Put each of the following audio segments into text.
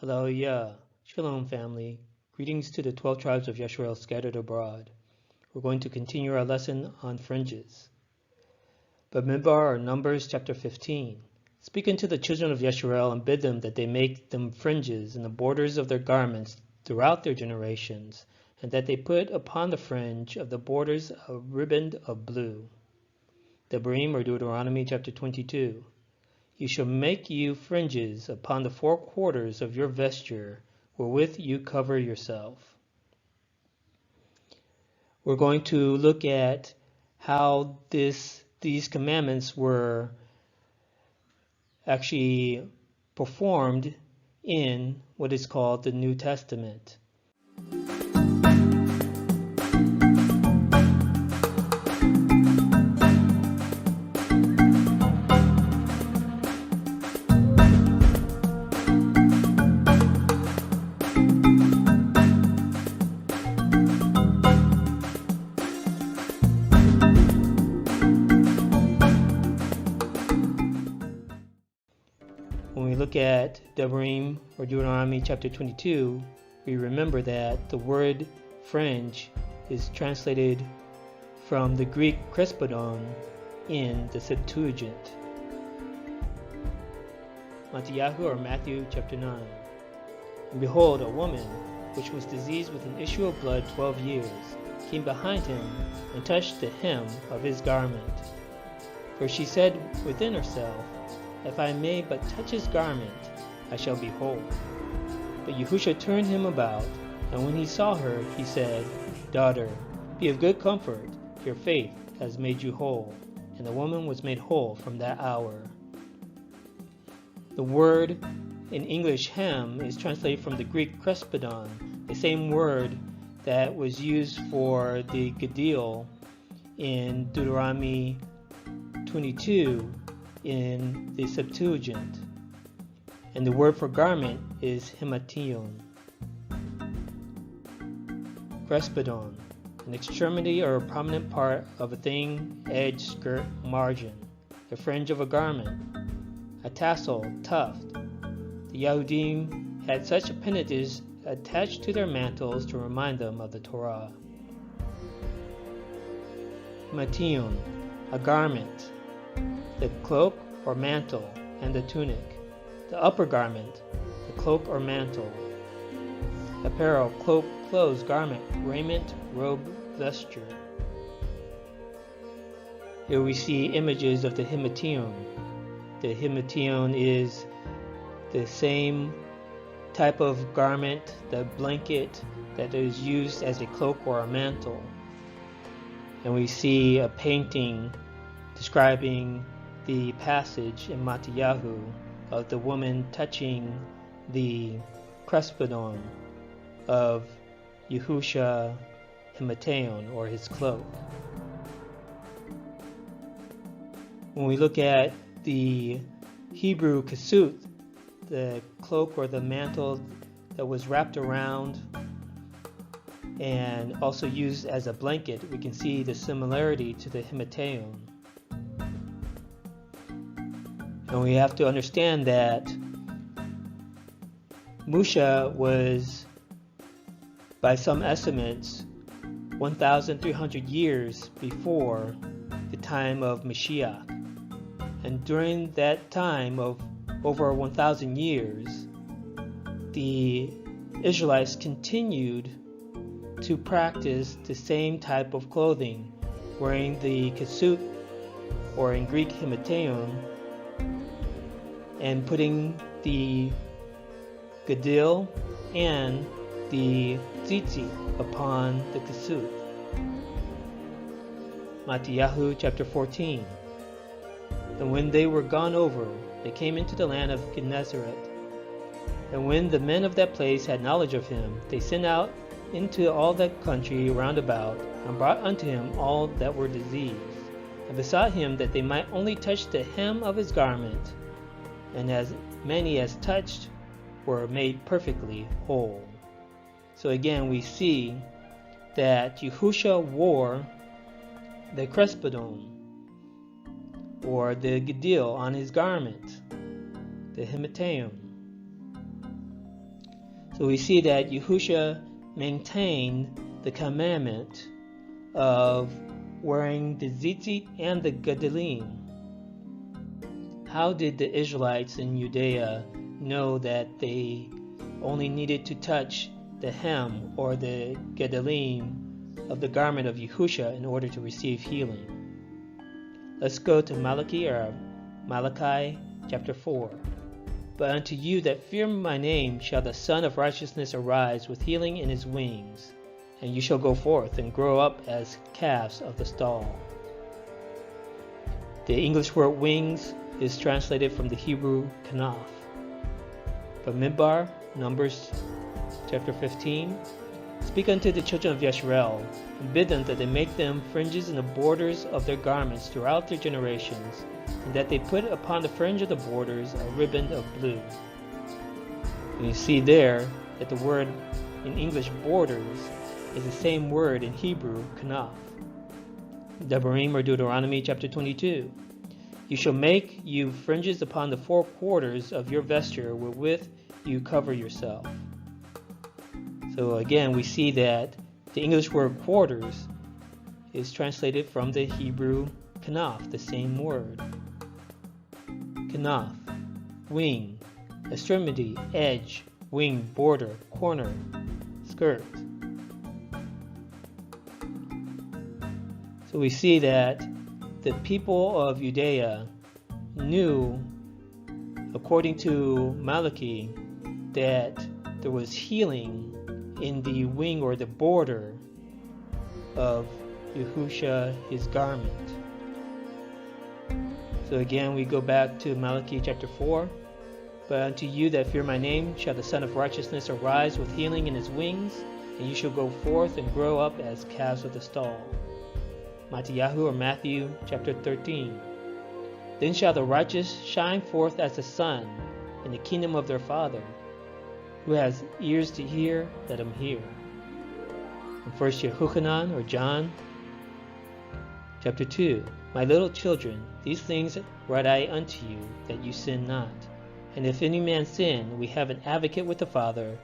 Hallelujah. Shalom, family. Greetings to the 12 tribes of Yisrael scattered abroad. We're going to continue our lesson on fringes. Bamidbar, or Numbers chapter 15. Speak unto the children of Yisrael and bid them that they make them fringes in the borders of their garments throughout their generations, and that they put upon the fringe of the borders a riband of blue. Devarim, or Deuteronomy chapter 22. You shall make you fringes upon the four quarters of your vesture, wherewith you cover yourself. We're going to look at how these commandments were actually performed in what is called the New Testament. When we look at Devarim, or Deuteronomy chapter 22, we remember that the word fringe is translated from the Greek krespedon in the Septuagint. or Matthew chapter 9. And behold, a woman, which was diseased with an issue of blood 12 years, came behind him and touched the hem of his garment. For she said within herself, If I may but touch his garment, I shall be whole. But Yahushua turned him about, and when he saw her, he said, Daughter, be of good comfort, your faith has made you whole. And the woman was made whole from that hour. The word in English hem is translated from the Greek krespedon, the same word that was used for the gadil in Deuteronomy 22 in the Septuagint. And the word for garment is hemation. Krespedon, an extremity or a prominent part of a thin edge, skirt, margin, the fringe of a garment, a tassel, tuft. The Yahudim had such appendages attached to their mantles to remind them of the Torah. Hemation, a garment, the cloak or mantle, and the tunic, the upper garment, the cloak or mantle. Apparel, cloak, clothes, garment, raiment, robe, vesture. Here we see images of the hemation. The hemation is the same type of garment, the blanket that is used as a cloak or a mantle. And we see a painting describing the passage in Matthew of the woman touching the krespedon of Yahushua hemation, or his cloak. When we look at the Hebrew kasut, the cloak or the mantle that was wrapped around and also used as a blanket, we can see the similarity to the hemation. And we have to understand that Moshe was, by some estimates, 1,300 years before the time of Mashiach. And during that time of over 1,000 years, the Israelites continued to practice the same type of clothing, wearing the kasut, or in Greek hemation, and putting the gadil and the tzitzit upon the kasut. Matthew chapter 14. And when they were gone over, they came into the land of Gennesaret. And when the men of that place had knowledge of him, they sent out into all that country round about, and brought unto him all that were diseased, and besought him that they might only touch the hem of his garment. And as many as touched were made perfectly whole. So again, we see that Yahushua wore the krespedon, or the gadil, on his garment, the hemation. So we see that Yahusha maintained the commandment of wearing the Tzitzit and the Gedalim. How did the Israelites in Judea know that they only needed to touch the hem or the Gedalim of the garment of Yahusha in order to receive healing? Let's go to Malachi chapter 4. But unto you that fear my name shall the Son of Righteousness arise with healing in his wings, and you shall go forth and grow up as calves of the stall. The English word wings is translated from the Hebrew kanaf. Bamidbar, Numbers chapter 15, speak unto the children of Yisrael, and bid them that they make them fringes in the borders of their garments throughout their generations, and that they put upon the fringe of the borders a ribbon of blue. And you see there that the word in English borders is the same word in Hebrew kanaf. Devarim or Deuteronomy chapter 22. You shall make you fringes upon the four quarters of your vesture wherewith you cover yourself. So again, we see that the English word quarters is translated from the Hebrew kanaf, the same word. Kanaf, wing, extremity, edge, wing, border, corner, skirt. So we see that the people of Judea knew, according to Malachi, that there was healing in the wing or the border of Yahusha, his garment. So again, we go back to Malachi chapter 4. But unto you that fear my name shall the Son of Righteousness arise with healing in his wings, and you shall go forth and grow up as calves of the stall. Matthew chapter 13. Then shall the righteous shine forth as the sun in the kingdom of their Father. Who has ears to hear, let him hear. In 1 Yehochanan or John chapter 2. My little children, these things write I unto you, that you sin not. And if any man sin, we have an advocate with the Father,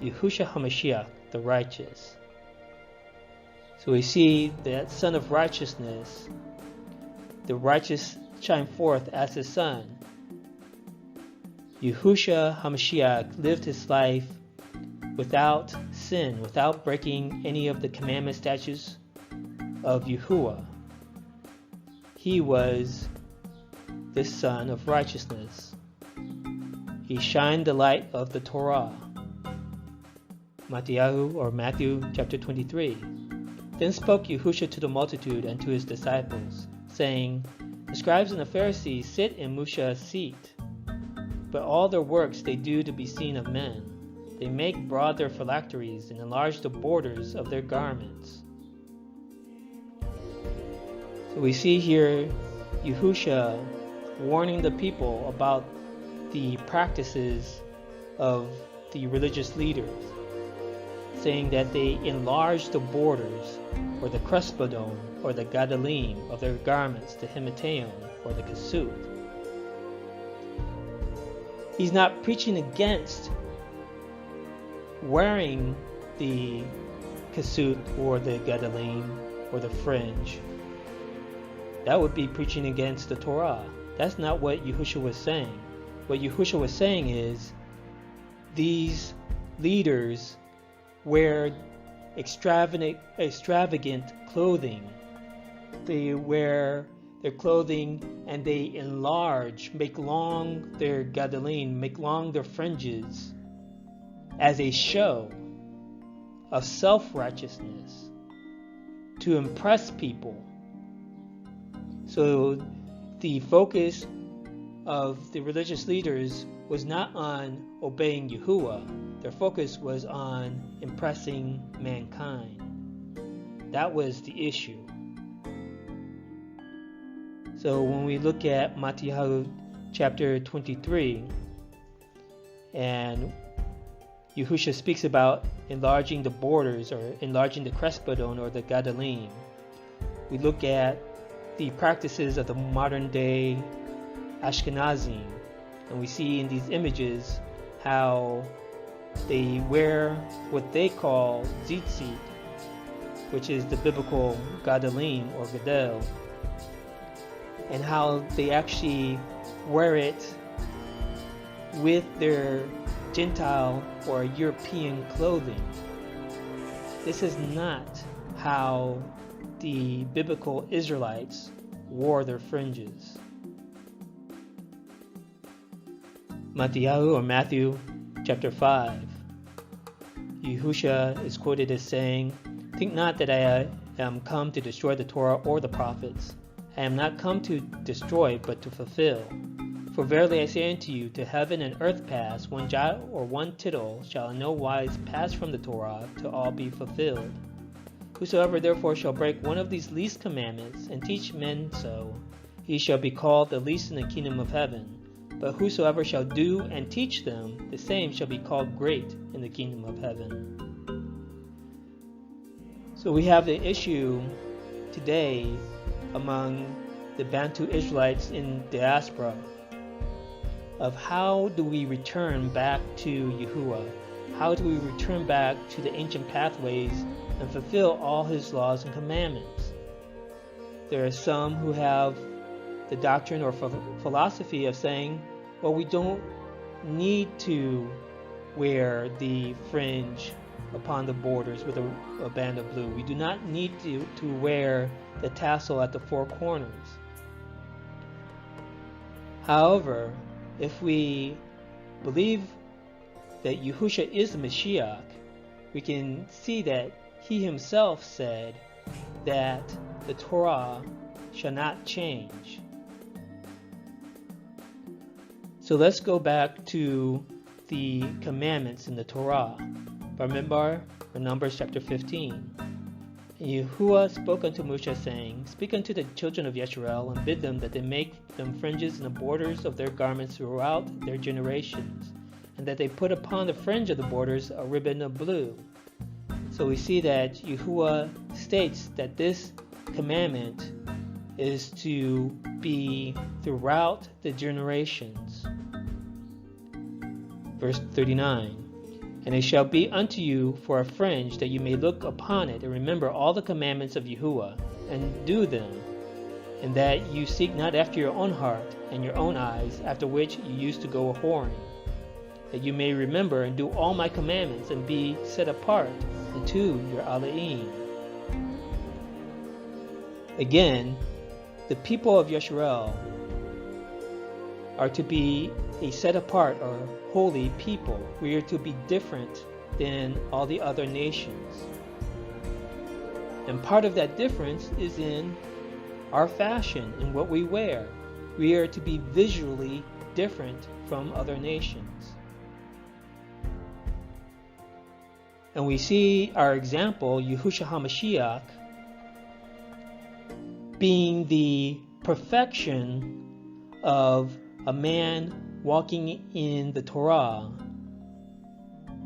Yahushua HaMashiach, the righteous. So we see that Son of Righteousness, the righteous shine forth as the sun. Yahushua HaMashiach lived his life without sin, without breaking any of the commandment statutes of Yahuwah. He was the Son of Righteousness. He shined the light of the Torah. Matthew chapter 23. Then spoke Yahushua to the multitude and to his disciples, saying, The scribes and the Pharisees sit in Musha's seat, but all their works they do to be seen of men. They make broad their phylacteries and enlarge the borders of their garments. So we see here Yahushua warning the people about the practices of the religious leaders, saying that they enlarge the borders, or the crespidon, or the gadalim of their garments, the hemateon, or the kasut. He's not preaching against wearing the kasut, or the gadalim, or the fringe. That would be preaching against the Torah. That's not what Yahushua was saying. What Yahushua was saying is, these leaders wear extravagant clothing. They wear their clothing and they enlarge, make long their gadalim, make long their fringes as a show of self-righteousness to impress people. So the focus of the religious leaders was not on obeying Yahuwah. Their focus was on impressing mankind. That was the issue. So when we look at Matthew chapter 23, and Yahushua speaks about enlarging the borders or enlarging the crespidon or the gadalim, we look at the practices of the modern day Ashkenazim, and we see in these images how they wear what they call Tzitzit, which is the biblical Gadalim or Gadel, and how they actually wear it with their Gentile or European clothing. This is not how the biblical Israelites wore their fringes. Matthew chapter 5. Yahusha is quoted as saying, "Think not that I am come to destroy the Torah or the prophets. I am not come to destroy, but to fulfill. For verily I say unto you, to heaven and earth pass, one jot or one tittle shall in no wise pass from the Torah, to all be fulfilled. Whosoever therefore shall break one of these least commandments, and teach men so, he shall be called the least in the kingdom of heaven. But whosoever shall do and teach them, the same shall be called great in the kingdom of heaven." So we have the issue today among the Bantu Israelites in diaspora of how do we return back to Yahuwah? How do we return back to the ancient pathways and fulfill all his laws and commandments? There are some who have the doctrine or philosophy of saying, well, we don't need to wear the fringe upon the borders with a band of blue. We do not need to wear the tassel at the four corners. However, if we believe that Yahusha is the Mashiach, we can see that he himself said that the Torah shall not change. So let's go back to the commandments in the Torah. Bamidbar, or Numbers chapter 15. And Yahuwah spoke unto Moshe, saying, "Speak unto the children of Yisrael, and bid them that they make them fringes in the borders of their garments throughout their generations, and that they put upon the fringe of the borders a ribbon of blue." So we see that Yahuwah states that this commandment is to be throughout the generations. Verse 39. "And it shall be unto you for a fringe, that you may look upon it, and remember all the commandments of Yahuwah, and do them, and that you seek not after your own heart and your own eyes, after which you used to go a-whoring, that you may remember and do all my commandments, and be set apart unto your Alaim." Again, the people of Yisrael are to be a set apart or holy people. We are to be different than all the other nations. And part of that difference is in our fashion, in what we wear. We are to be visually different from other nations. And we see our example, Yahushua HaMashiach, being the perfection of a man walking in the Torah,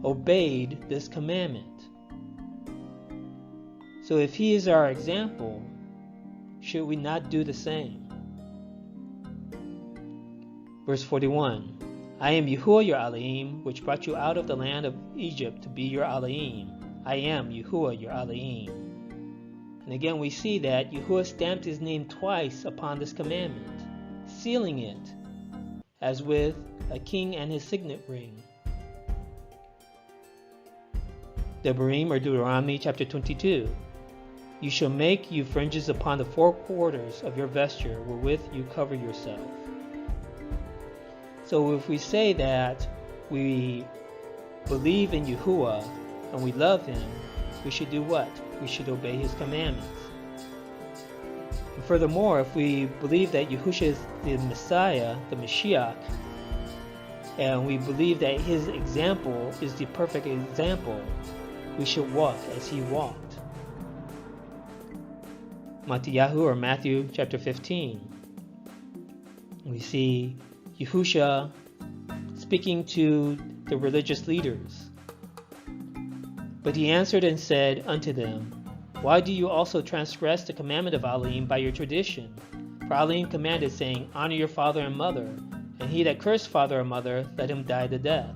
obeyed this commandment. So if he is our example, should we not do the same? Verse 41. "I am Yahuwah your Alaim, which brought you out of the land of Egypt to be your Alaim. I am Yahuwah your Alaim." And again we see that Yahuwah stamped his name twice upon this commandment, sealing it as with a king and his signet ring. Devarim, or Deuteronomy chapter 22. "You shall make you fringes upon the four quarters of your vesture, wherewith you cover yourself." So if we say that we believe in Yahuwah and we love him, we should do what? We should obey his commandments. And furthermore, if we believe that Yahushua is the Messiah, the Mashiach, and we believe that his example is the perfect example, we should walk as he walked. Matthew chapter 15. We see Yahushua speaking to the religious leaders. "But he answered and said unto them, Why do you also transgress the commandment of Alaim by your tradition? For Alaim commanded, saying, Honor your father and mother, and he that cursed father or mother, let him die the death.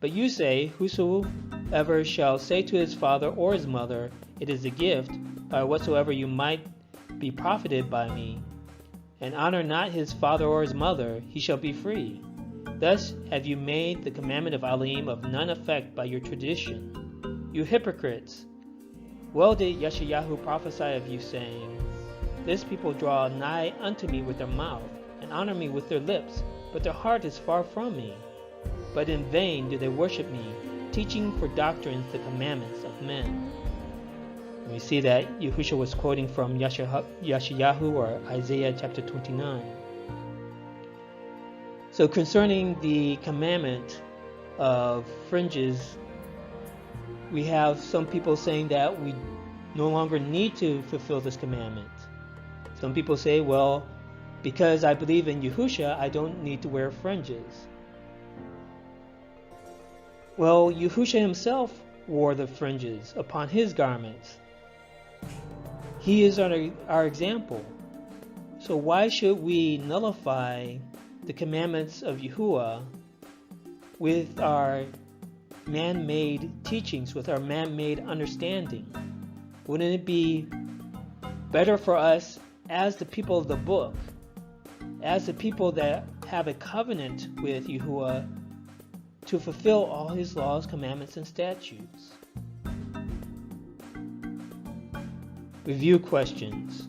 But you say, whosoever shall say to his father or his mother, it is a gift, by whatsoever you might be profited by me, and honor not his father or his mother, he shall be free. Thus have you made the commandment of Elohim of none effect by your tradition. You hypocrites! Well did Yeshayahu prophesy of you, saying, This people draw nigh unto me with their mouth, and honor me with their lips, but their heart is far from me. But in vain do they worship me, teaching for doctrines the commandments of men. And we see that Yahushua was quoting from Yeshayahu or Isaiah chapter 29. So concerning the commandment of fringes, we have some people saying that we no longer need to fulfill this commandment. Some people say, well, because I believe in Yahushua, I don't need to wear fringes. Well, Yahushua himself wore the fringes upon his garments. He is our example. So why should we nullify the commandments of Yahuwah with our man-made teachings, with our man-made understanding? Wouldn't it be better for us as the people of the book, as the people that have a covenant with Yahuwah, to fulfill all his laws, commandments, and statutes? Review questions.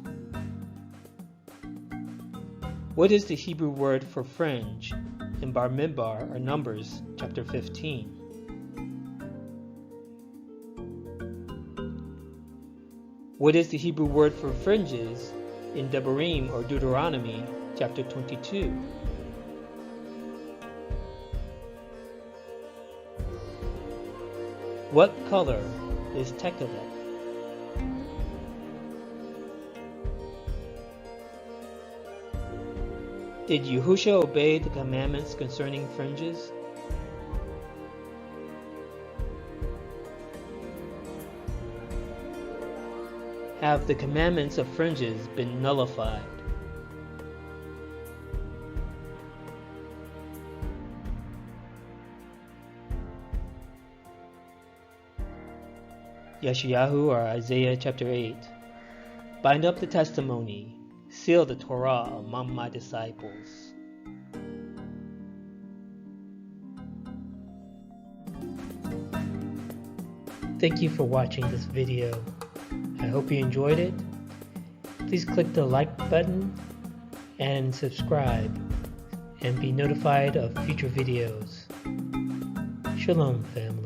What is the Hebrew word for fringe in Bar Midbar or Numbers chapter 15? What is the Hebrew word for fringes in Devarim or Deuteronomy chapter 22? What color is tekelet? Did Yahushua obey the commandments concerning fringes? Have the commandments of fringes been nullified? Yeshayahu or Isaiah chapter 8. Bind up the testimony, seal the Torah among my disciples. Thank you for watching this video. I hope you enjoyed it. Please click the like button and subscribe and be notified of future videos. Shalom, family.